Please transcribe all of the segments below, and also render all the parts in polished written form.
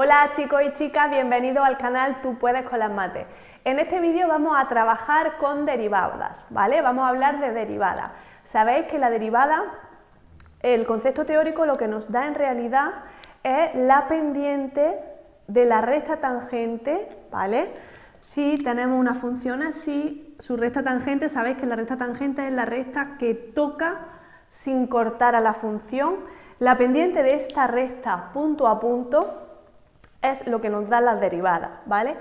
Hola chicos y chicas, bienvenidos al canal Tú Puedes con las Mates. En este vídeo vamos a trabajar con derivadas, ¿vale? Vamos a hablar de derivadas. Sabéis que la derivada, el concepto teórico lo que nos da en realidad es la pendiente de la recta tangente, ¿vale? Si tenemos una función así, su recta tangente, sabéis que la recta tangente es la recta que toca sin cortar a la función. La pendiente de esta recta punto a punto es lo que nos da las derivadas, ¿vale?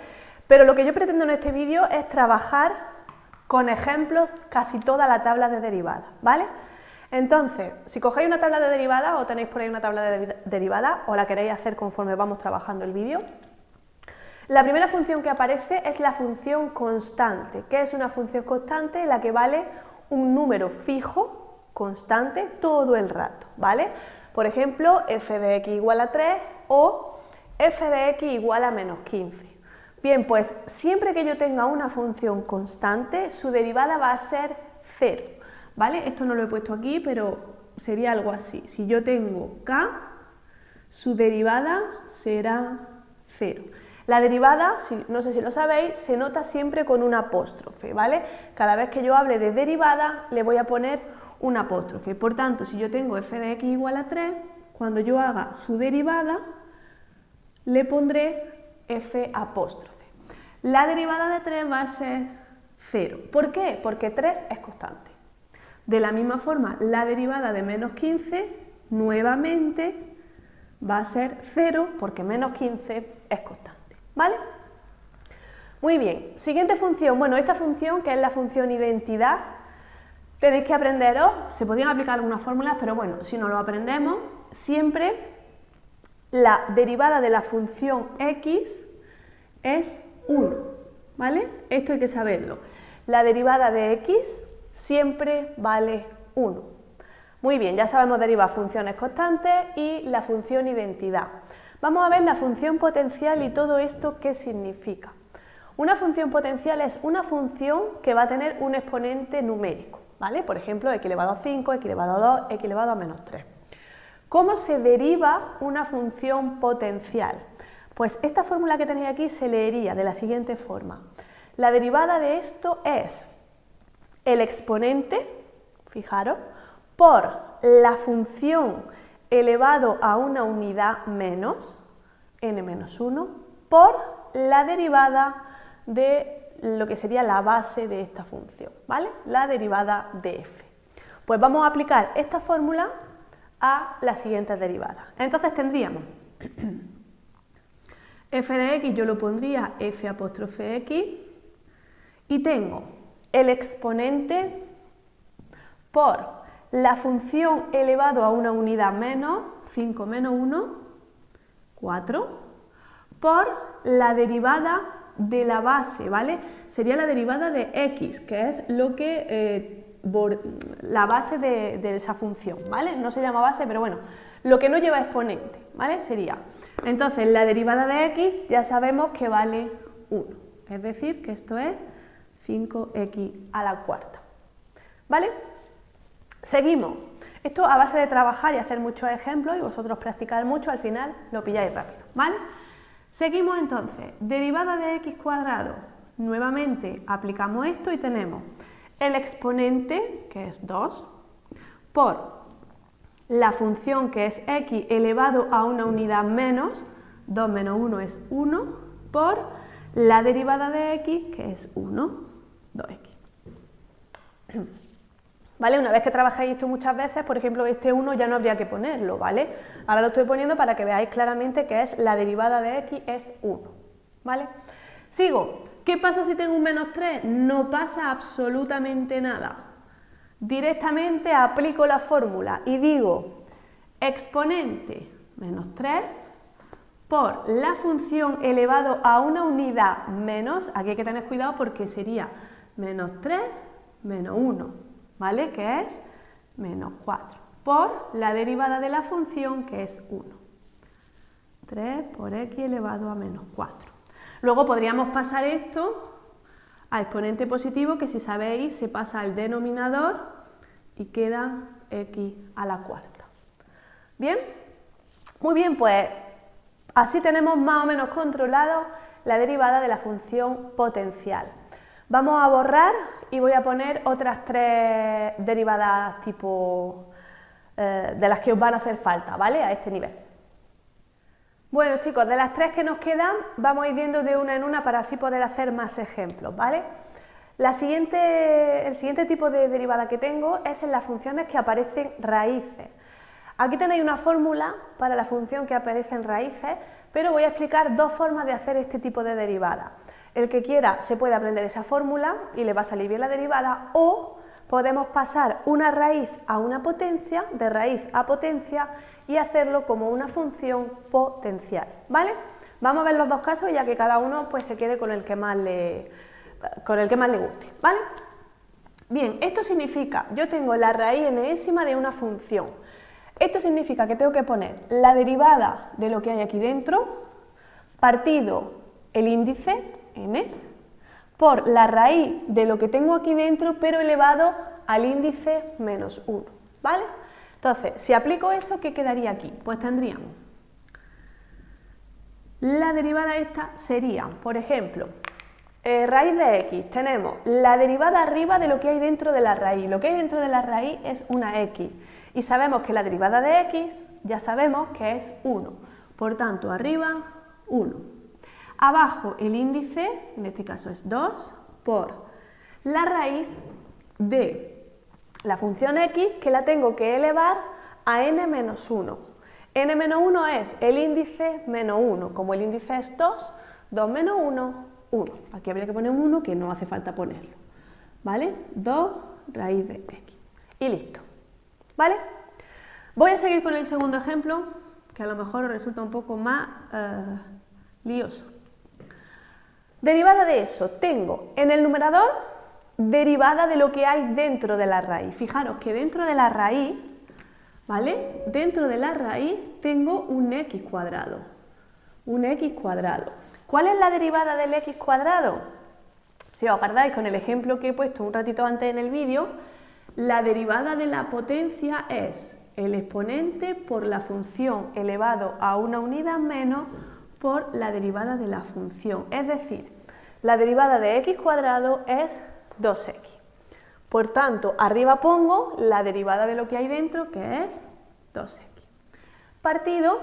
Pero lo que yo pretendo en este vídeo es trabajar con ejemplos casi toda la tabla de derivadas, ¿vale? Entonces, si cogéis una tabla de derivadas o tenéis por ahí una tabla de derivadas o la queréis hacer conforme vamos trabajando el vídeo, la primera función que aparece es la función constante. ¿Qué es una función constante? La que vale un número fijo, constante, todo el rato, ¿vale? Por ejemplo, f de x igual a 3 o f de x igual a menos 15. Bien, pues siempre que yo tenga una función constante, su derivada va a ser 0, ¿vale? Esto no lo he puesto aquí, pero sería algo así. Si yo tengo k, su derivada será 0. La derivada, no sé si lo sabéis, se nota siempre con un apóstrofe, ¿vale? Cada vez que yo hable de derivada, le voy a poner un apóstrofe. Por tanto, si yo tengo f de x igual a 3, cuando yo haga su derivada, le pondré f apóstrofe. La derivada de 3 va a ser 0. ¿Por qué? Porque 3 es constante. De la misma forma, la derivada de menos 15, nuevamente, va a ser 0 porque menos 15 es constante. ¿Vale? Muy bien, siguiente función. Bueno, esta función, que es la función identidad, tenéis que aprenderos, se podrían aplicar algunas fórmulas, pero bueno, si no lo aprendemos, siempre la derivada de la función x es 1, ¿vale? Esto hay que saberlo. La derivada de x siempre vale 1. Muy bien, ya sabemos derivar funciones constantes y la función identidad. Vamos a ver la función potencial y todo esto qué significa. Una función potencial es una función que va a tener un exponente numérico, ¿vale? Por ejemplo, x elevado a 5, x elevado a 2, x elevado a menos 3. ¿Cómo se deriva una función potencial? Pues esta fórmula que tenéis aquí se leería de la siguiente forma. La derivada de esto es el exponente, fijaros, por la función elevado a una unidad menos, n-1, por la derivada de lo que sería la base de esta función, ¿vale? La derivada de f. Pues vamos a aplicar esta fórmula a las siguientes derivadas. Entonces tendríamos f de x, yo lo pondría f apóstrofe x, y tengo el exponente por la función elevado a una unidad menos, 5 menos 1, 4, por la derivada de la base, ¿vale? Sería la derivada de x, que es lo que la base de esa función, ¿vale? No se llama base, pero bueno, lo que no lleva exponente, ¿vale? Sería, entonces, la derivada de x ya sabemos que vale 1, es decir, que esto es 5x a la cuarta, ¿vale? Seguimos. Esto a base de trabajar y hacer muchos ejemplos y vosotros practicar mucho, al final lo pilláis rápido, ¿vale? Seguimos entonces. Derivada de x cuadrado. Nuevamente aplicamos esto y tenemos el exponente, que es 2, por la función que es x elevado a una unidad menos, 2 menos 1 es 1, por la derivada de x, que es 1, 2x. ¿Vale? Una vez que trabajáis esto muchas veces, por ejemplo, este 1 ya no habría que ponerlo, ¿vale? Ahora lo estoy poniendo para que veáis claramente que es la derivada de x es 1, ¿vale? Sigo. ¿Qué pasa si tengo un menos 3? No pasa absolutamente nada. Directamente aplico la fórmula y digo exponente menos 3 por la función elevado a una unidad menos, aquí hay que tener cuidado porque sería menos 3 menos 1. ¿Vale? Que es menos 4, por la derivada de la función que es 1. 3 por x elevado a menos 4. Luego podríamos pasar esto a exponente positivo, que si sabéis se pasa al denominador y queda x a la cuarta. ¿Bien? Muy bien, pues Así tenemos más o menos controlado la derivada de la función potencial. Vamos a borrar y voy a poner otras 3 derivadas tipo de las que os van a hacer falta, ¿vale? A este nivel. Bueno chicos, de las 3 que nos quedan, vamos a ir viendo de una en una para así poder hacer más ejemplos, ¿vale? El siguiente tipo de derivada que tengo es en las funciones que aparecen raíces. Aquí tenéis una fórmula para la función que aparece en raíces, pero voy a explicar 2 formas de hacer este tipo de derivada. El que quiera se puede aprender esa fórmula y le va a salir bien la derivada, o podemos pasar una raíz a una potencia, de raíz a potencia, y hacerlo como una función potencial, ¿vale? Vamos a ver los 2 casos ya que cada uno pues, se quede con el que más le guste, ¿vale? Bien, esto significa, yo tengo la raíz enésima de una función. Esto significa que tengo que poner la derivada de lo que hay aquí dentro, partido el índice, n, por la raíz de lo que tengo aquí dentro, pero elevado al índice menos 1, ¿vale? Entonces, si aplico eso, ¿qué quedaría aquí? Pues tendríamos, la derivada esta sería, por ejemplo, raíz de x, tenemos la derivada arriba de lo que hay dentro de la raíz. Lo que hay dentro de la raíz es una x. Y sabemos que la derivada de x, ya sabemos que es 1. Por tanto, arriba, 1. Abajo, el índice, en este caso es 2, por la raíz de la función x, que la tengo que elevar a n menos 1. n menos 1 es el índice menos 1. Como el índice es 2, 2 menos 1, 1. Aquí habría que poner un 1 que no hace falta ponerlo. ¿Vale? 2 raíz de x. Y listo. ¿Vale? Voy a seguir con el segundo ejemplo, que a lo mejor os resulta un poco más lioso. Derivada de eso, tengo en el numerador derivada de lo que hay dentro de la raíz. Fijaros que dentro de la raíz, ¿vale? Dentro de la raíz tengo un x cuadrado. Un x cuadrado. ¿Cuál es la derivada del x cuadrado? Si os acordáis con el ejemplo que he puesto un ratito antes en el vídeo, la derivada de la potencia es el exponente por la función elevado a una unidad menos por la derivada de la función. Es decir, la derivada de x cuadrado es 2x. Por tanto, arriba pongo la derivada de lo que hay dentro, que es 2x. Partido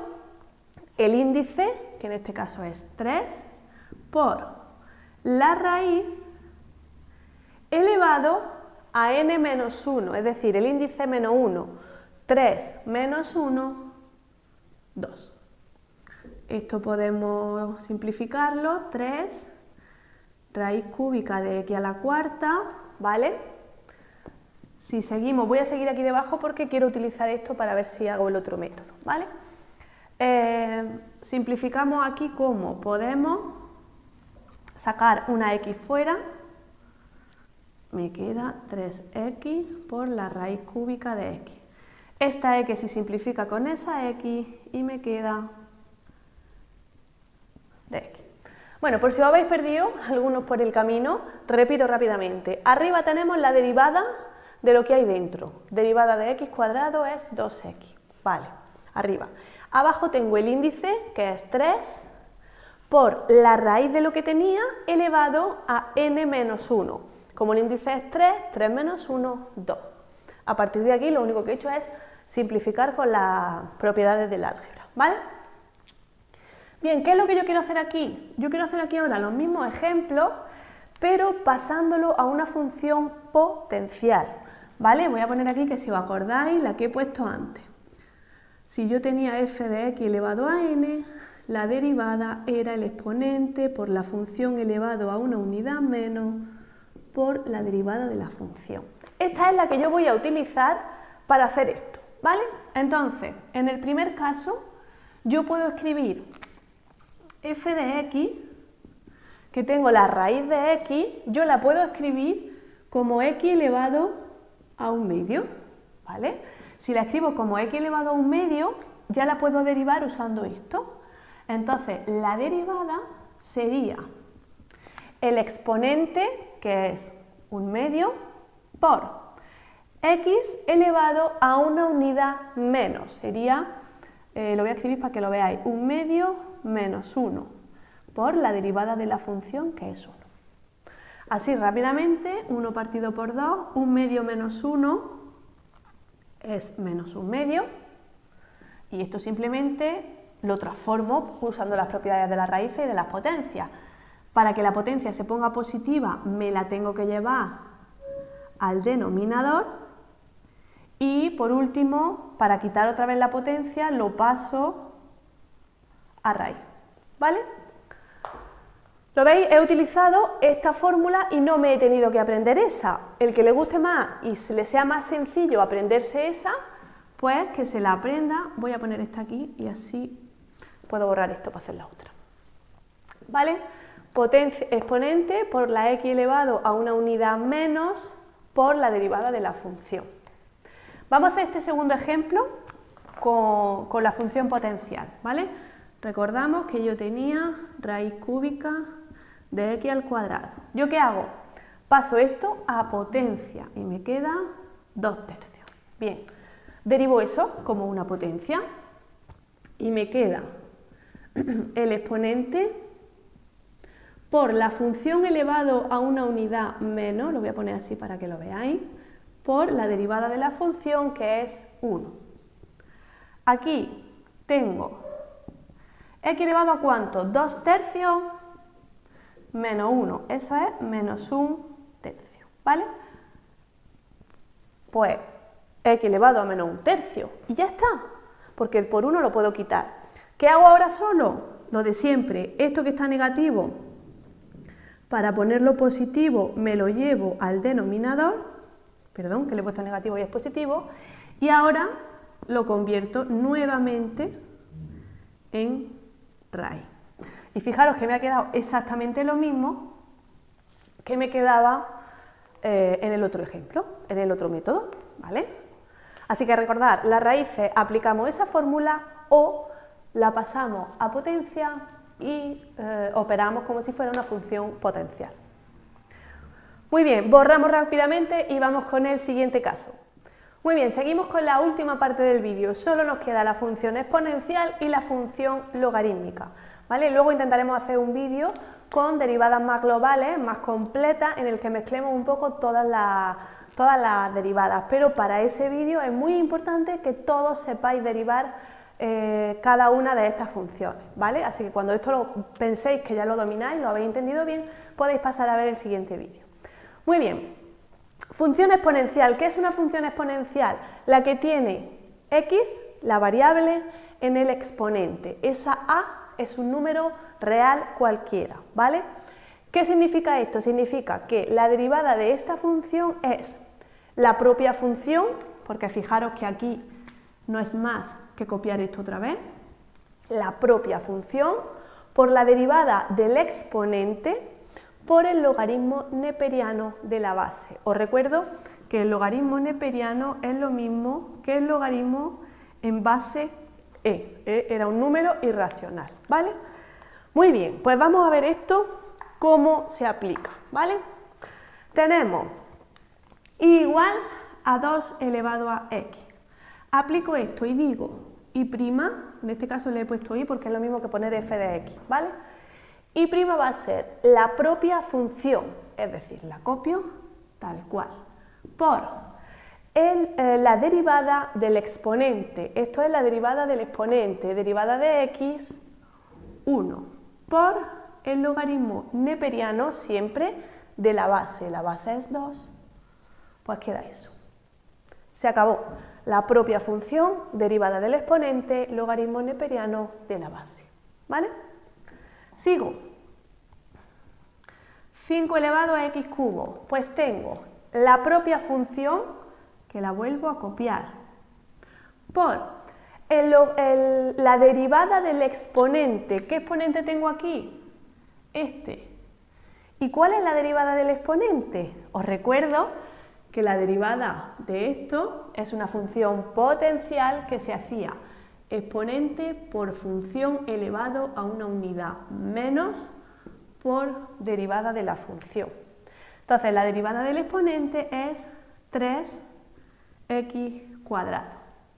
el índice, que en este caso es 3, por la raíz elevado a n menos 1, es decir, el índice menos 1, 3 menos 1, 2. Esto podemos simplificarlo, 3 raíz cúbica de x a la cuarta, ¿vale? Si seguimos, voy a seguir aquí debajo porque quiero utilizar esto para ver si hago el otro método, ¿vale? Simplificamos aquí como podemos sacar una x fuera. Me queda 3x por la raíz cúbica de x. Esta x se simplifica con esa x y me queda de x. Bueno, por si os habéis perdido algunos por el camino, repito rápidamente. Arriba tenemos la derivada de lo que hay dentro. Derivada de x cuadrado es 2x. Vale, arriba. Abajo tengo el índice, que es 3, por la raíz de lo que tenía elevado a n menos 1. Como el índice es 3, 3 menos 1, 2. A partir de aquí lo único que he hecho es simplificar con las propiedades del álgebra, ¿vale? Bien, ¿qué es lo que yo quiero hacer aquí? Yo quiero hacer aquí ahora los mismos ejemplos, pero pasándolo a una función potencial, ¿vale? Voy a poner aquí que si os acordáis la que he puesto antes. Si yo tenía f de x elevado a n, la derivada era el exponente por la función elevado a una unidad menos por la derivada de la función. Esta es la que yo voy a utilizar para hacer esto, ¿vale? Entonces, en el primer caso, yo puedo escribir f de x, que tengo la raíz de x, yo la puedo escribir como x elevado a un medio, ¿vale? Si la escribo como x elevado a un medio, ya la puedo derivar usando esto. Entonces, la derivada sería el exponente, que es un medio, por x elevado a una unidad menos, sería lo voy a escribir para que lo veáis, 1/2 menos 1 por la derivada de la función, que es 1. Así rápidamente, 1 partido por 2, 1/2 menos 1 es menos 1/2, y esto simplemente lo transformo usando las propiedades de las raíces y de las potencias. Para que la potencia se ponga positiva, me la tengo que llevar al denominador, y por último, para quitar otra vez la potencia, lo paso a raíz, ¿vale? ¿Lo veis? He utilizado esta fórmula y no me he tenido que aprender esa. El que le guste más y se le sea más sencillo aprenderse esa, pues que se la aprenda. Voy a poner esta aquí y así puedo borrar esto para hacer la otra. ¿Vale? Potencia, exponente por la x elevado a una unidad menos por la derivada de la función. Vamos a hacer este segundo ejemplo con la función potencial, ¿vale? Recordamos que yo tenía raíz cúbica de x al cuadrado. ¿Yo qué hago? Paso esto a potencia y me queda 2/3. Bien, derivo eso como una potencia y me queda el exponente por la función elevado a una unidad menos, lo voy a poner así para que lo veáis, por la derivada de la función, que es 1. Aquí tengo x elevado a ¿cuánto? 2/3 menos 1, eso es menos 1/3, ¿vale? Pues x elevado a menos 1/3 y ya está, porque el por 1 lo puedo quitar. ¿Qué hago ahora solo? Lo de siempre, esto que está negativo, para ponerlo positivo me lo llevo al denominador, perdón, que le he puesto negativo y es positivo, y ahora lo convierto nuevamente en raíz. Y fijaros que me ha quedado exactamente lo mismo que me quedaba en el otro ejemplo, en el otro método, ¿vale? Así que recordad, las raíces aplicamos esa fórmula o la pasamos a potencia y operamos como si fuera una función potencial. Muy bien, borramos rápidamente y vamos con el siguiente caso. Muy bien, seguimos con la última parte del vídeo, solo nos queda la función exponencial y la función logarítmica, ¿vale? Luego intentaremos hacer un vídeo con derivadas más globales, más completas, en el que mezclemos un poco todas las derivadas, pero para ese vídeo es muy importante que todos sepáis derivar cada una de estas funciones, ¿vale? Así que cuando esto lo penséis que ya lo domináis, lo habéis entendido bien, podéis pasar a ver el siguiente vídeo. Muy bien, función exponencial. ¿Qué es una función exponencial? La que tiene x, la variable, en el exponente. Esa a es un número real cualquiera, ¿vale? ¿Qué significa esto? Significa que la derivada de esta función es la propia función, porque fijaros que aquí no es más que copiar esto otra vez, la propia función por la derivada del exponente por el logaritmo neperiano de la base. Os recuerdo que el logaritmo neperiano es lo mismo que el logaritmo en base e. Era un número irracional, ¿vale? Muy bien, pues vamos a ver esto, cómo se aplica, ¿vale? Tenemos y igual a 2 elevado a x. Aplico esto y digo y', en este caso le he puesto y porque es lo mismo que poner f de x, ¿vale? Y' va a ser la propia función, es decir, la copio tal cual, por la derivada del exponente, esto es la derivada del exponente, derivada de x, 1, por el logaritmo neperiano siempre de la base es 2, pues queda eso. Se acabó. La propia función, derivada del exponente, logaritmo neperiano de la base, ¿vale? Sigo. 5 elevado a x cubo, pues tengo la propia función, que la vuelvo a copiar, por la derivada del exponente. ¿Qué exponente tengo aquí? Este. ¿Y cuál es la derivada del exponente? Os recuerdo que la derivada de esto es una función potencial que se hacía exponente por función elevado a una unidad menos por derivada de la función. Entonces la derivada del exponente es 3x²,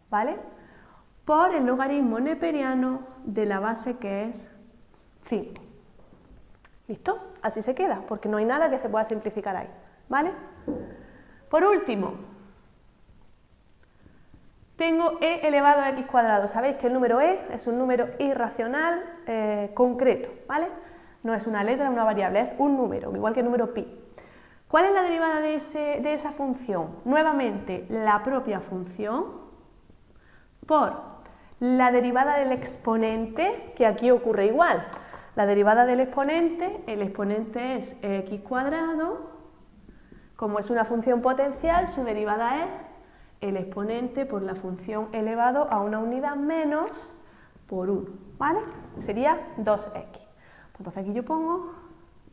¿vale? por el logaritmo neperiano de la base que es 5. ¿Listo? Así se queda, porque no hay nada que se pueda simplificar ahí, ¿vale? Por último, tengo e elevado a x cuadrado. Sabéis que el número e es un número irracional concreto, ¿vale? No es una letra, una variable, es un número, igual que el número pi. ¿Cuál es la derivada de esa función? Nuevamente, la propia función por la derivada del exponente, que aquí ocurre igual. La derivada del exponente, el exponente es x cuadrado, como es una función potencial, su derivada es el exponente por la función elevado a una unidad menos por 1, ¿vale? Sería 2x. Entonces aquí yo pongo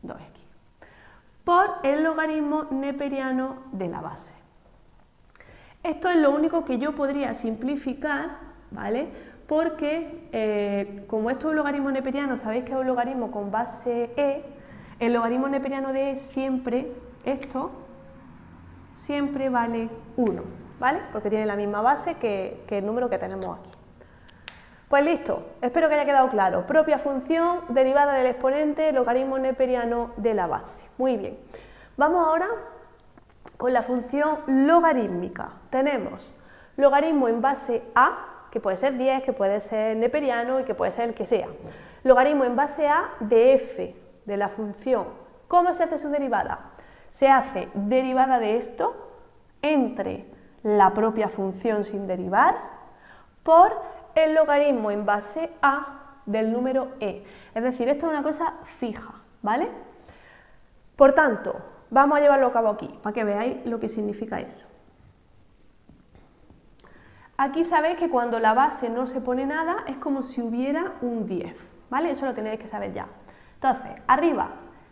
2x. Por el logaritmo neperiano de la base. Esto es lo único que yo podría simplificar, ¿vale? Porque como esto es un logaritmo neperiano, sabéis que es un logaritmo con base e, el logaritmo neperiano de e siempre, esto, siempre vale 1, ¿vale? Porque tiene la misma base que el número que tenemos aquí. Pues listo, espero que haya quedado claro. Propia función, derivada del exponente, logaritmo neperiano de la base. Muy bien. Vamos ahora con la función logarítmica. Tenemos logaritmo en base a, que puede ser 10, que puede ser neperiano y que puede ser el que sea. Logaritmo en base a de f, de la función. ¿Cómo se hace su derivada? Se hace derivada de esto entre la propia función sin derivar por el logaritmo en base a del número e. Es decir, esto es una cosa fija, ¿vale? Por tanto, vamos a llevarlo a cabo aquí, para que veáis lo que significa eso. Aquí sabéis que cuando la base no se pone nada, es como si hubiera un 10, ¿vale? Eso lo tenéis que saber ya. Entonces, arriba,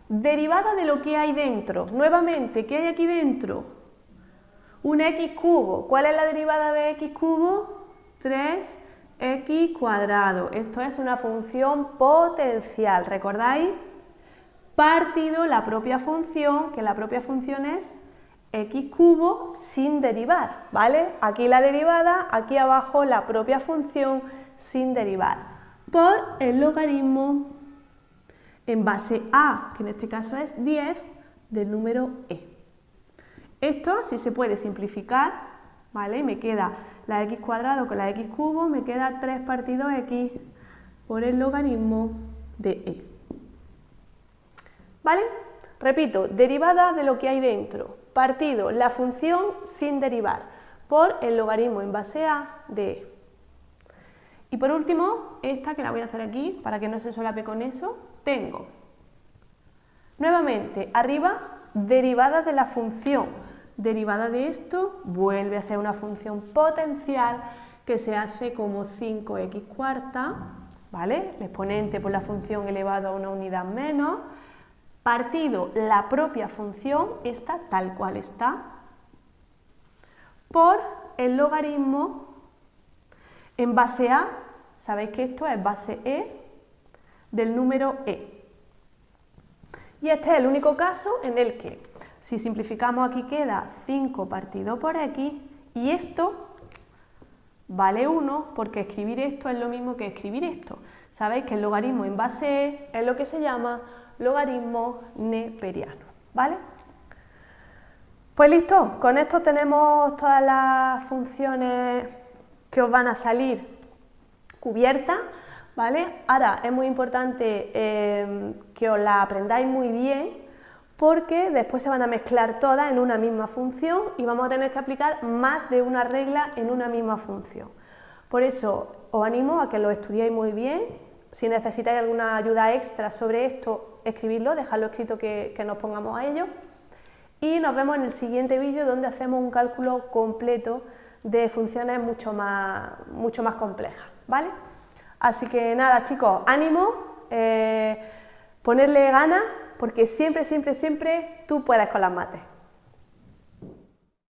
derivada de lo que hay dentro. Nuevamente, ¿qué hay aquí dentro? Un x cubo. ¿Cuál es la derivada de x cubo? 3x cuadrado. Esto es una función potencial, ¿recordáis? Partido la propia función, que la propia función es x cubo sin derivar, ¿vale? Aquí la derivada, aquí abajo la propia función sin derivar, por el logaritmo en base a, que en este caso es 10, del número e. Esto sí se puede simplificar, ¿vale? Me queda la x cuadrado con la x cubo, me queda 3 partido x por el logaritmo de e. ¿Vale? Repito, derivada de lo que hay dentro, partido la función sin derivar, por el logaritmo en base a de e. Y por último, esta que la voy a hacer aquí, para que no se solape con eso, tengo, nuevamente, arriba, derivada de la función. Derivada de esto vuelve a ser una función potencial que se hace como 5x cuarta, ¿vale? El exponente por la función elevado a una unidad menos, partido la propia función, esta tal cual está, por el logaritmo en base a, sabéis que esto es base e, del número e. Y este es el único caso en el que, si simplificamos aquí queda 5 partido por x, y esto vale 1, porque escribir esto es lo mismo que escribir esto. Sabéis que el logaritmo en base e es lo que se llama logaritmo neperiano, ¿vale? Pues listo, con esto tenemos todas las funciones que os van a salir cubiertas, ¿vale? Ahora es muy importante que os las aprendáis muy bien, porque después se van a mezclar todas en una misma función y vamos a tener que aplicar más de una regla en una misma función. Por eso os animo a que lo estudiéis muy bien. Si necesitáis alguna ayuda extra sobre esto, escribidlo, dejadlo escrito que nos pongamos a ello. Y nos vemos en el siguiente vídeo, donde hacemos un cálculo completo de funciones mucho más complejas, ¿vale? Así que nada, chicos, ánimo, ponerle ganas, porque siempre, siempre, siempre tú puedes con las mates.